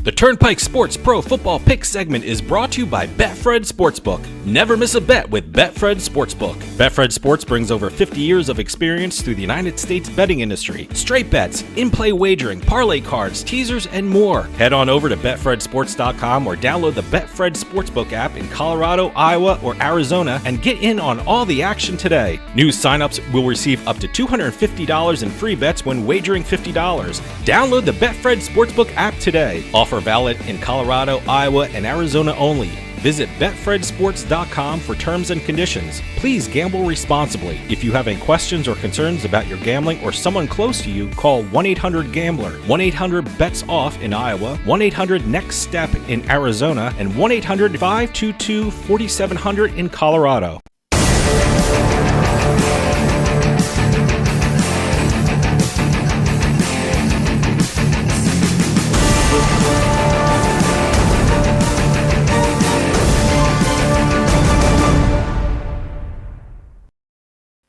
The Turnpike Sports Pro Football Pick segment is brought to you by Betfred Sportsbook. Never miss a bet with Betfred Sportsbook. Betfred Sports brings over 50 years of experience through the United States betting industry. Straight bets, in-play wagering, parlay cards, teasers, and more. Head on over to BetfredSports.com or download the Betfred Sportsbook app in Colorado, Iowa, or Arizona and get in on all the action today. New signups will receive up to $250 in free bets when wagering $50. Download the Betfred Sportsbook app today. Offer valid in Colorado, Iowa, and Arizona only. Visit BetfredSports.com for terms and conditions. Please gamble responsibly. If you have any questions or concerns about your gambling or someone close to you, call 1-800-GAMBLER, 1-800-BETS-OFF in Iowa, 1-800-NEXT-STEP in Arizona, and 1-800-522-4700 in Colorado.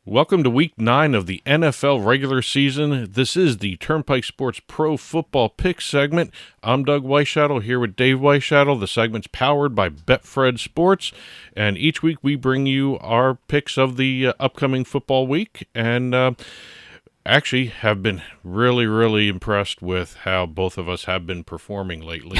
Welcome to Week 9 of the NFL regular season. This is the Turnpike Sports Pro Football Pick segment. I'm Doug Weishattle here with Dave Weishattle. The segment's powered by Betfred Sports, and each week we bring you our picks of the upcoming football week, and actually have been really impressed with how both of us have been performing lately.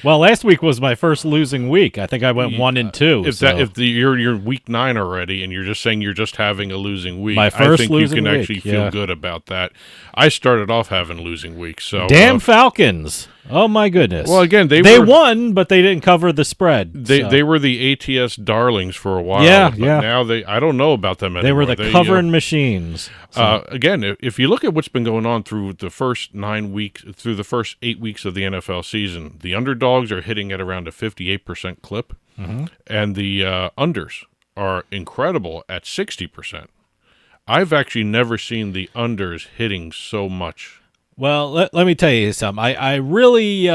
Well, last week was my first losing week. I think I went 1-2. You're Week 9 already, and you're just saying you're just having a losing week, my first I think losing you can week, actually feel good about that. I started off having losing weeks. So damn Falcons! Oh my goodness! Well, again, they won, but they didn't cover the spread. They were the ATS darlings for a while. Yeah. Now I don't know about them anymore. They were the covering machines. So. Again, if you look at what's been going on through the first 9 weeks, through the first 8 weeks of the NFL season, the underdogs are hitting at around a 58% clip, and the unders are incredible at 60%. I've actually never seen the unders hitting so much. Well, let me tell you something. I really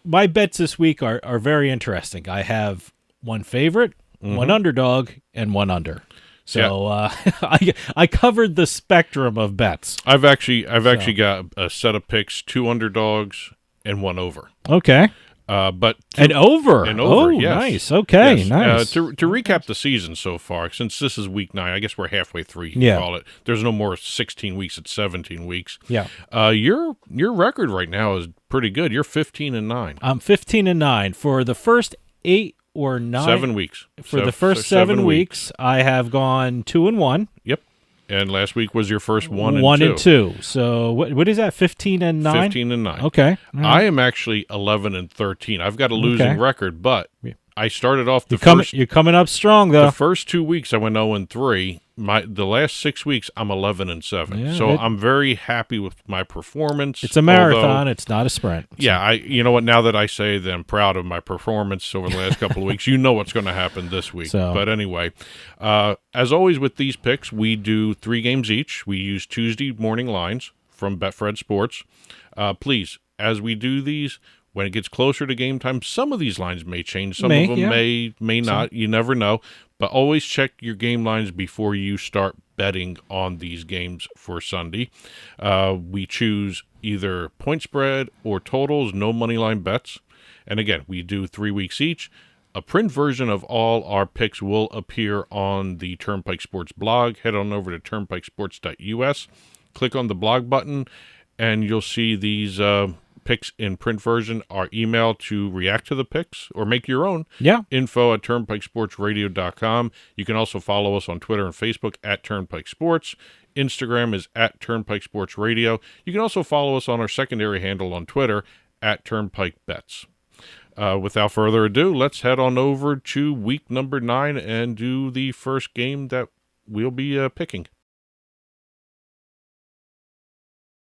my bets this week are very interesting. I have one favorite, one underdog, and one under. So I covered the spectrum of bets. I've actually got a set of picks, 2 underdogs and 1 over. Okay. But an over. Oh, yes. Nice. Okay, yes. nice. To recap the season so far, since this is Week 9, I guess we're halfway through. You can call it. There's no more 16 weeks; it's 17 weeks. Yeah. Your record right now is pretty good. You're 15-9. I'm 15-9 for the first 8 or 9. 7 weeks. For the first 7 weeks, I have gone 2-1. Yep. And last week was your first 1-2. 1-2. So what is that? 15-9. 15-9. Okay. I am actually 11-13. I've got a losing record, but I started off You're coming up strong though. The first 2 weeks I went 0-3. The last 6 weeks I'm 11-7. Yeah, so I'm very happy with my performance. It's a marathon. It's not a sprint. Yeah, you know what? Now that I say that I'm proud of my performance over the last couple of weeks, you know what's going to happen this week. But anyway, as always with these picks, we do 3 games each. We use Tuesday morning lines from Betfred Sports. Please, as we do these, when it gets closer to game time, some of these lines may change. Some of them may not. You never know. But always check your game lines before you start betting on these games for Sunday. We choose either point spread or totals, no money line bets. And again, we do 3 weeks each. A print version of all our picks will appear on the Turnpike Sports blog. Head on over to turnpikesports.us. Click on the blog button, and you'll see these picks in print version are emailed to react to the picks or make your own. info@turnpikesportsradio.com. You can also follow us on Twitter and Facebook at Turnpike Sports. Instagram is at Turnpike Sports Radio. You can also follow us on our secondary handle on Twitter at Turnpike Bets. Without further ado, let's head on over to week number 9 and do the first game that we'll be picking.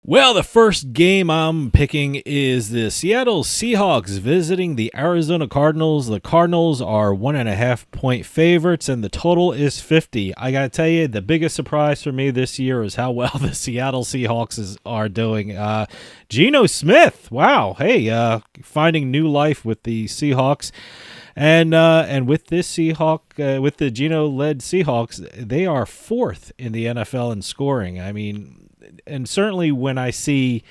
Well, the first game I'm picking is the Seattle Seahawks visiting the Arizona Cardinals. The Cardinals are 1.5-point favorites, and the total is 50. I got to tell you, the biggest surprise for me this year is how well the Seattle Seahawks are doing. Geno Smith, wow, hey, finding new life with the Seahawks. And with this with the Geno-led Seahawks, they are 4th in the NFL in scoring. I mean, and certainly when I see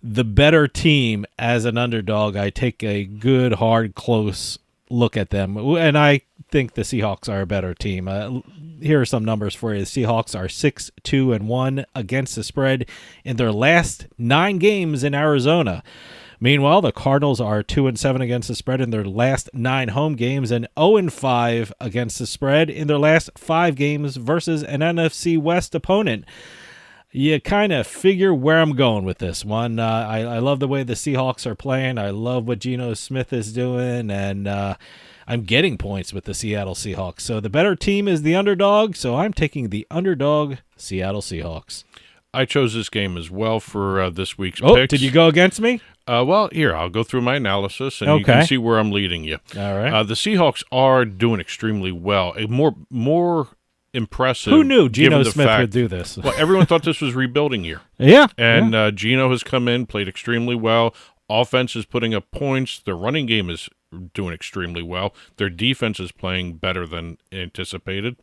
the better team as an underdog. I take a good, hard, close look at them, and I think the Seahawks are a better team. Here are some numbers for you. The Seahawks are 6-2-1 against the spread in their last 9 games in Arizona. Meanwhile, the Cardinals are 2-7 against the spread in their last 9 home games and 0-5 against the spread in their last 5 games versus an NFC West opponent. You kind of figure where I'm going with this one. I love the way the Seahawks are playing. I love what Geno Smith is doing, and I'm getting points with the Seattle Seahawks. So the better team is the underdog, so I'm taking the underdog Seattle Seahawks. I chose this game as well for this week's picks. Picks. Did you go against me? Well, here, I'll go through my analysis, and you can see where I'm leading you. All right. The Seahawks are doing extremely well. More impressive. Who knew Geno Smith would do this? Well, everyone thought this was rebuilding year. Yeah. And Geno has come in, played extremely well. Offense is putting up points. Their running game is doing extremely well. Their defense is playing better than anticipated.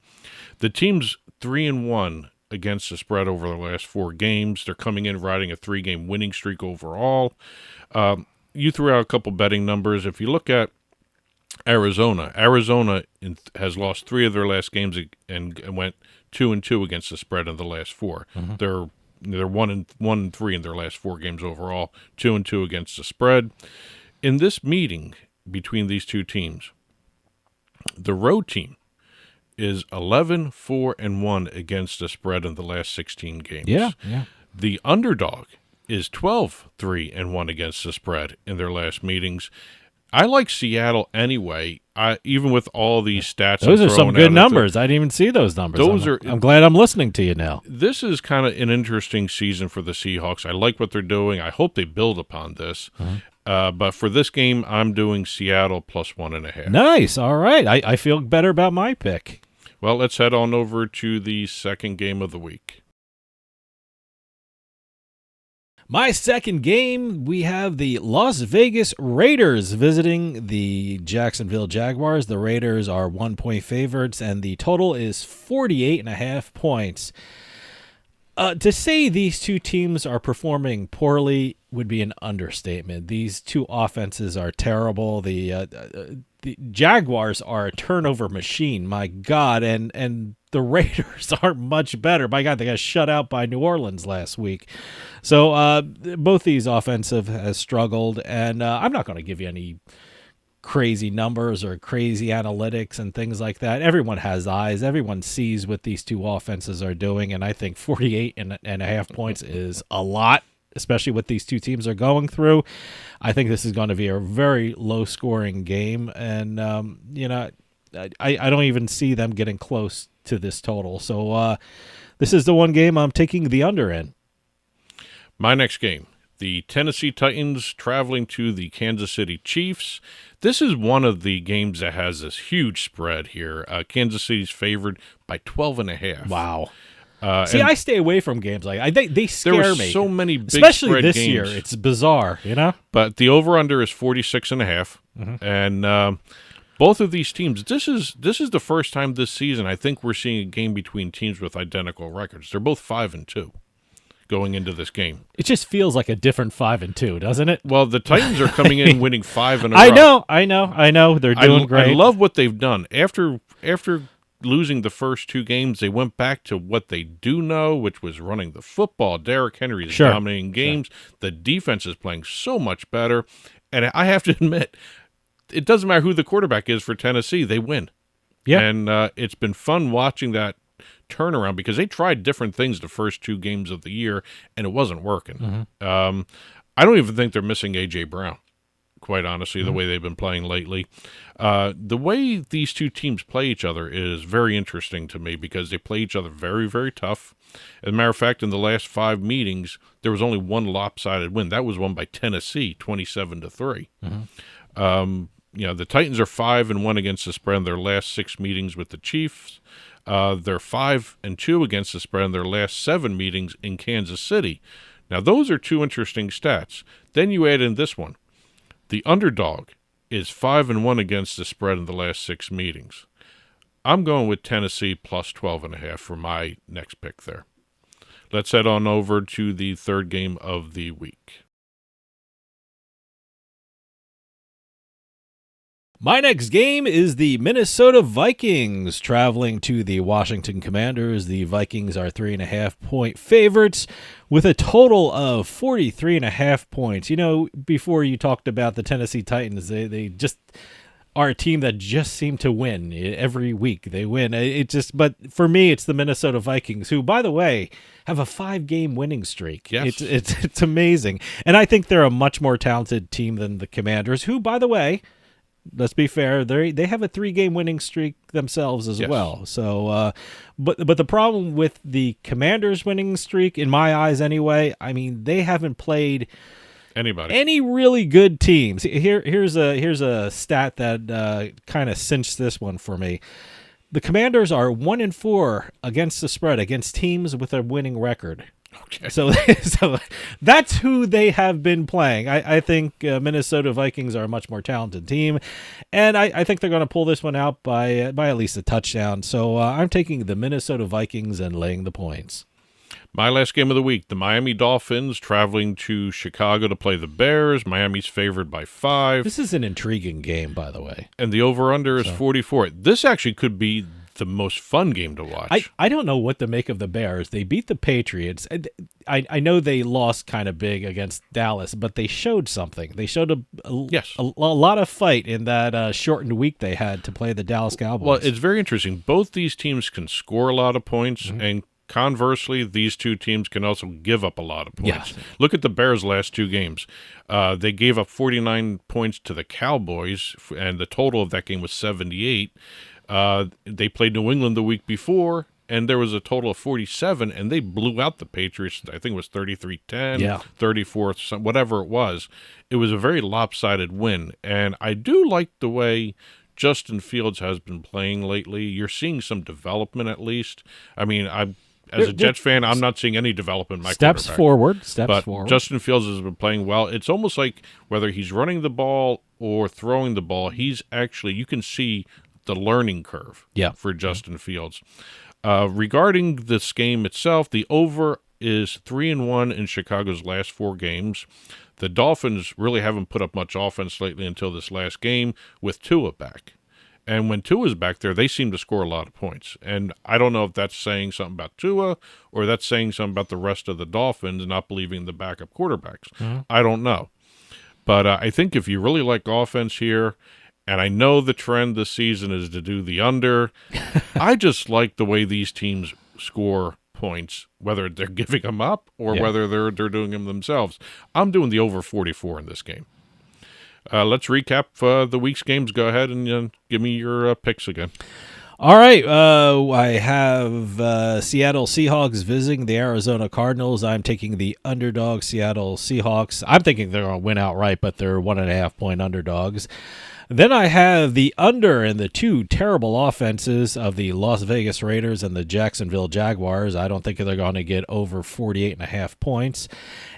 The team's 3-1 against the spread over the last 4 games. They're coming in riding a 3-game winning streak overall. You threw out a couple betting numbers. If you look at Arizona has lost 3 of their last games and went 2-2 against the spread in the last 4. Mm-hmm. They're 1-3 in their last 4 games overall, 2-2 against the spread. In this meeting between these two teams, the road team is 11-4-1 against the spread in the last 16 games. Yeah. The underdog is 12-3-1 against the spread in their last meetings. I like Seattle anyway. Even with all these stats, those are some good numbers. I didn't even see those numbers. I'm glad I'm listening to you now. This is kind of an interesting season for the Seahawks. I like what they're doing. I hope they build upon this. Mm-hmm. But for this game, I'm doing Seattle plus 1.5. Nice. All right. I feel better about my pick. Well, let's head on over to the second game of the week. My second game, we have the Las Vegas Raiders visiting the Jacksonville Jaguars. The Raiders are 1-point favorites, and the total is 48.5 points. To say these two teams are performing poorly would be an understatement. These two offenses are terrible. The Jaguars are a turnover machine, my God, and the Raiders aren't much better. My God, they got shut out by New Orleans last week. So both these offensive has struggled, and I'm not going to give you any crazy numbers or crazy analytics and things like that. Everyone has eyes. Everyone sees what these two offenses are doing, and I think 48.5 points is a lot, especially what these two teams are going through. I think this is going to be a very low-scoring game, and I don't even see them getting close to this total. So this is the one game I'm taking the under in. My next game, the Tennessee Titans traveling to the Kansas City Chiefs. This is one of the games that has this huge spread here. Kansas City's favored by 12.5. Wow. I stay away from games like that. They scare me. There were so many big especially spread this games. Year. It's bizarre, But the over/under is 46.5, mm-hmm. and both of these teams. This is the first time this season I think we're seeing a game between teams with identical records. They're both 5-2 going into this game. It just feels like a different 5-2, doesn't it? Well, the Titans are coming in winning 5 in a row. I know. They're doing great. I love what they've done. After losing the first 2 games, they went back to what they do know, which was running the football. Derrick Henry is dominating games. Sure. The defense is playing so much better. And I have to admit, it doesn't matter who the quarterback is for Tennessee, they win. Yeah. And it's been fun watching that turnaround because they tried different things the first 2 games of the year, and it wasn't working. Mm-hmm. I don't even think they're missing A.J. Brown, quite honestly, mm-hmm. the way they've been playing lately. The way these two teams play each other is very interesting to me because they play each other very, very tough. As a matter of fact, in the last 5 meetings, there was only one lopsided win. That was won by Tennessee, 27-3. Mm-hmm. The Titans are 5-1 against the spread in their last 6 meetings with the Chiefs. They're 5-2 against the spread in their last 7 meetings in Kansas City. Now, those are 2 interesting stats. Then you add in this one. The underdog is 5-1 against the spread in the last 6 meetings. I'm going with Tennessee plus 12.5 for my next pick there. Let's head on over to the third game of the week. My next game is the Minnesota Vikings traveling to the Washington Commanders. The Vikings are 3.5-point favorites with a total of 43.5 points. You know, before you talked about the Tennessee Titans, they just are a team that just seem to win every week. They win. But for me, it's the Minnesota Vikings, who, by the way, have a 5-game winning streak. Yes. It's amazing. And I think they're a much more talented team than the Commanders, who, by the way, let's be fair, they have a 3-game winning streak themselves as well. So, but the problem with the Commanders' winning streak, in my eyes anyway, I mean, they haven't played any really good teams. Here's a stat that kind of cinched this one for me. The Commanders are 1-4 against the spread against teams with a winning record. Okay. So that's who they have been playing. I think Minnesota Vikings are a much more talented team, and I think they're going to pull this one out by at least a touchdown. So I'm taking the Minnesota Vikings and laying the points. My last game of the week, the Miami Dolphins traveling to Chicago to play the Bears. Miami's favored by 5. This is an intriguing game, by the way. And the over-under is 44. This actually could be the most fun game to watch. I don't know what to make of the Bears. They beat the Patriots. I know they lost kind of big against Dallas, but they showed something. They showed a lot of fight in that shortened week they had to play the Dallas Cowboys. Well, it's very interesting. Both these teams can score a lot of points, and conversely, these two teams can also give up a lot of points. Yeah. Look at the Bears' last 2 games. They gave up 49 points to the Cowboys, and the total of that game was 78. They played New England the week before, and there was a total of 47, and they blew out the Patriots. I think it was 33-10, 34, whatever it was. It was a very lopsided win, and I do like the way Justin Fields has been playing lately. You're seeing some development at least. I mean, as a Jets fan, I'm not seeing any development in my steps quarterback. Steps forward. Justin Fields has been playing well. It's almost like whether he's running the ball or throwing the ball, he's actually, you can see the learning curve for Justin Fields. Regarding this game itself, the over is 3-1 in Chicago's last 4 games. The Dolphins really haven't put up much offense lately until this last game with Tua back. And when Tua's back there, they seem to score a lot of points. And I don't know if that's saying something about Tua or that's saying something about the rest of the Dolphins not believing the backup quarterbacks. I don't know. But I think if you really like offense here, and I know the trend this season is to do the under, I just like the way these teams score points, whether they're giving them up or whether they're doing them themselves. I'm doing the over 44 in this game. Let's recap the week's games. Go ahead and give me your picks again. All right. I have Seattle Seahawks visiting the Arizona Cardinals. I'm taking the underdog Seattle Seahawks. I'm thinking they're going to win outright, but they're 1.5-point underdogs. Then I have the under in the 2 terrible offenses of the Las Vegas Raiders and the Jacksonville Jaguars. I don't think they're going to get over 48.5 points.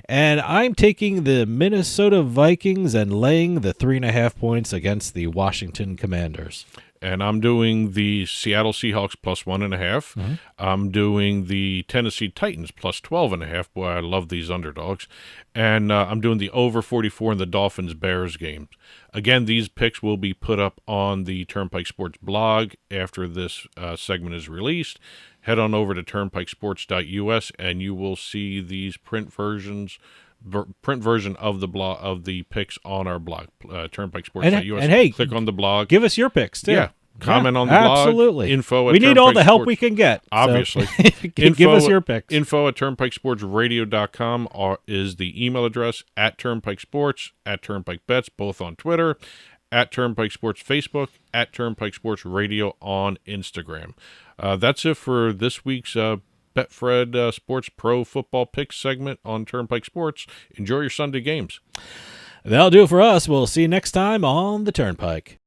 And I'm taking the Minnesota Vikings and laying the 3.5 points against the Washington Commanders. And I'm doing the Seattle Seahawks plus 1.5. I'm doing the Tennessee Titans plus 12.5. Boy, I love these underdogs. And I'm doing the over 44 in the Dolphins-Bears game. Again, these picks will be put up on the Turnpike Sports blog after this segment is released. Head on over to turnpikesports.us, and you will see these print version of the blog of the picks on our blog, turnpikesports.us. And hey, click on the blog. Give us your picks too. Yeah, comment on the blog. Absolutely. Info. We need all the help we can get. Obviously, so give us your picks. Info at turnpikesportsradio.com is the email address. At Turnpike Sports, at Turnpike Bets, both on Twitter. At Turnpike Sports Facebook, at Turnpike Sports Radio on Instagram. That's it for this week's Betfred Sports Pro Football Picks segment on Turnpike Sports. Enjoy your Sunday games. That'll do it for us. We'll see you next time on the Turnpike.